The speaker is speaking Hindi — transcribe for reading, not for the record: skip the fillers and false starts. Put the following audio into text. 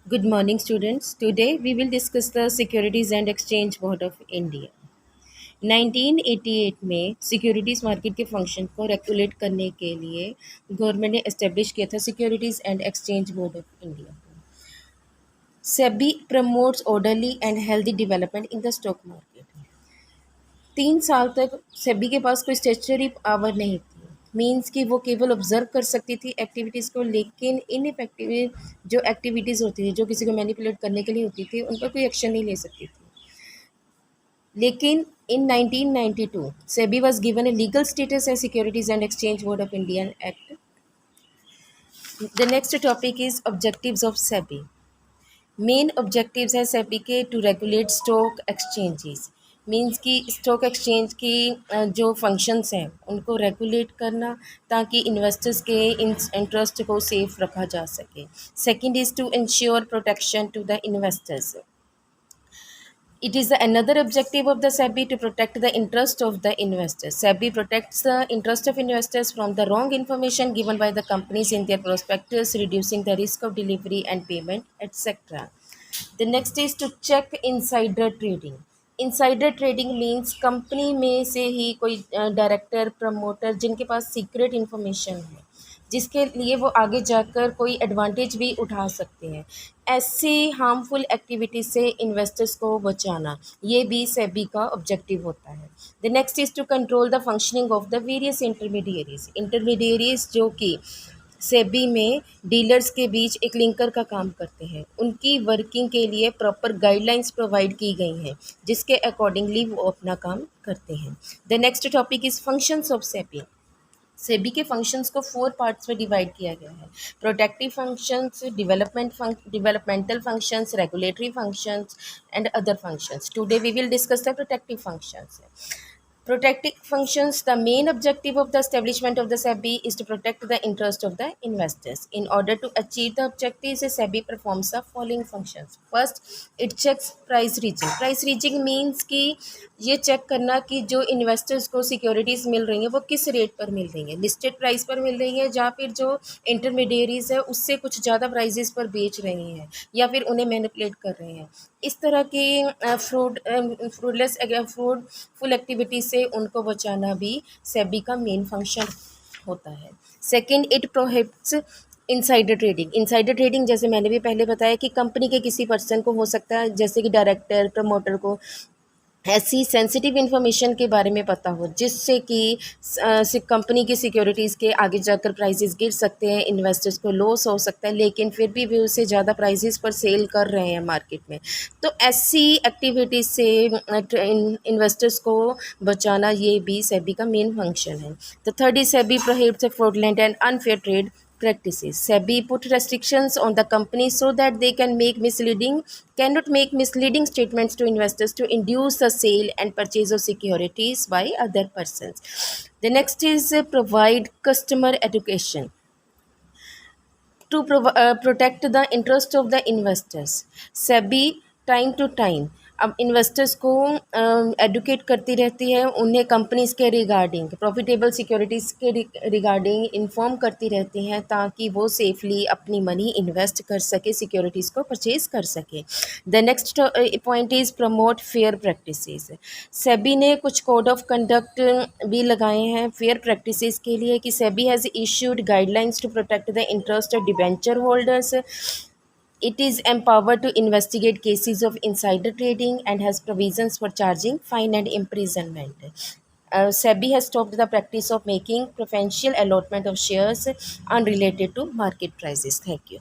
Good morning, students. Today we will discuss the Securities and Exchange Board of India. 1988 में सिक्योरिटीज़ मार्केट के फंक्शन को रेगुलेट करने के लिए गवर्नमेंट ने एस्टेब्लिश किया था securities and exchange board of India. SEBI promotes orderly and healthy development in the stock market. 3 साल तक सेबी के पास कोई स्टेचुटरी पावर नहीं थी, मीन्स कि वो केवल ऑब्जर्व कर सकती थी एक्टिविटीज़ को, लेकिन इनफेक्टिव जो एक्टिविटीज़ होती थी, जो किसी को मैनिपुलेट करने के लिए होती थी, उन पर कोई एक्शन नहीं ले सकती थी। लेकिन in 1992 SEBI was given a legal status as securities and exchange board of Indian act. The next topic is objectives of SEBI. Main objectives है सेबी के to regulate stock exchanges, means कि स्टॉक एक्सचेंज की जो फंक्शंस हैं उनको रेगुलेट करना ताकि इन्वेस्टर्स के इंटरेस्ट को सेफ रखा जा सके। Second is to ensure protection to the investors. It is another objective of the SEBI to protect the interest of the investors. SEBI protects the interest of investors from the wrong information given by the companies in their prospectus, reducing the risk of delivery and payment, etc. The next is to check insider trading. Insider trading means company में से ही कोई डायरेक्टर प्रमोटर जिनके पास सीक्रेट इन्फॉर्मेशन है, जिसके लिए वो आगे जाकर कोई एडवांटेज भी उठा सकते हैं, ऐसी हार्मफुल एक्टिविटी से इन्वेस्टर्स को बचाना, ये भी सेबी का ऑब्जेक्टिव होता है। The next is to control the functioning of the various intermediaries जो कि सेबी में डीलर्स के बीच एक लिंकर का काम करते हैं। उनकी वर्किंग के लिए प्रॉपर गाइडलाइंस प्रोवाइड की गई हैं, जिसके अकॉर्डिंगली वो अपना काम करते हैं। The next topic is functions of SEBI. SEBI के फंक्शंस को 4 पार्ट्स में डिवाइड किया गया है: protective functions, developmental functions, regulatory functions and other functions. Today we will discuss the protective functions. Protecting functions. The main objective of the establishment of the SEBI is to protect the interest of the investors. In order to achieve the objectives, SEBI performs the following functions. First, it checks price reaching. Price reaching means कि ये चेक करना कि जो इन्वेस्टर्स को सिक्योरिटीज़ मिल रही हैं वो किस रेट पर मिल रही हैं, लिस्टेड प्राइस पर मिल रही हैं, या फिर जो इंटरमीडियरीज है उससे कुछ ज़्यादा प्राइजेस पर बेच रही हैं, या फिर उन्हें मैनिपुलेट कर रहे हैं। इस तरह की फ्रूटफुल एक्टिविटी से उनको बचाना भी सेबी का मेन फंक्शन होता है। Second, it prohibits insider trading जैसे मैंने भी पहले बताया कि कंपनी के किसी पर्सन को हो सकता है, जैसे कि डायरेक्टर प्रमोटर को ऐसी सेंसिटिव इन्फॉर्मेशन के बारे में पता हो जिससे कि कंपनी की सिक्योरिटीज़ के आगे जाकर प्राइसेस गिर सकते हैं, इन्वेस्टर्स को लॉस हो सकता है, लेकिन फिर भी वे उसे ज़्यादा प्राइसेस पर सेल कर रहे हैं मार्केट में। तो ऐसी एक्टिविटीज़ से इन्वेस्टर्स को बचाना ये भी सेबी का मेन फंक्शन है। The third is SEBI prohibits fraudulent and unfair trade practices. SEBI put restrictions on the companies so that they cannot make misleading statements to investors to induce the sale and purchase of securities by other persons. The next is provide customer education to protect the interest of the investors. SEBI time to time अब इन्वेस्टर्स को एडुकेट करती रहती है, उन्हें कंपनीज़ के रिगार्डिंग प्रॉफिटेबल सिक्योरिटीज़ के रिगार्डिंग इन्फॉर्म करती रहती हैं ताकि वो सेफली अपनी मनी इन्वेस्ट कर सके, सिक्योरिटीज़ को परचेज कर सके। The next point is promote fair practices. SEBI ने कुछ कोड ऑफ कंडक्ट भी लगाए हैं फेयर प्रैक्टिसेस के लिए कि SEBI has issued guidelines to protect the interest of debenture holders. It is empowered to investigate cases of insider trading and has provisions for charging fine and imprisonment. SEBI has stopped the practice of making preferential allotment of shares unrelated to market prices. Thank you.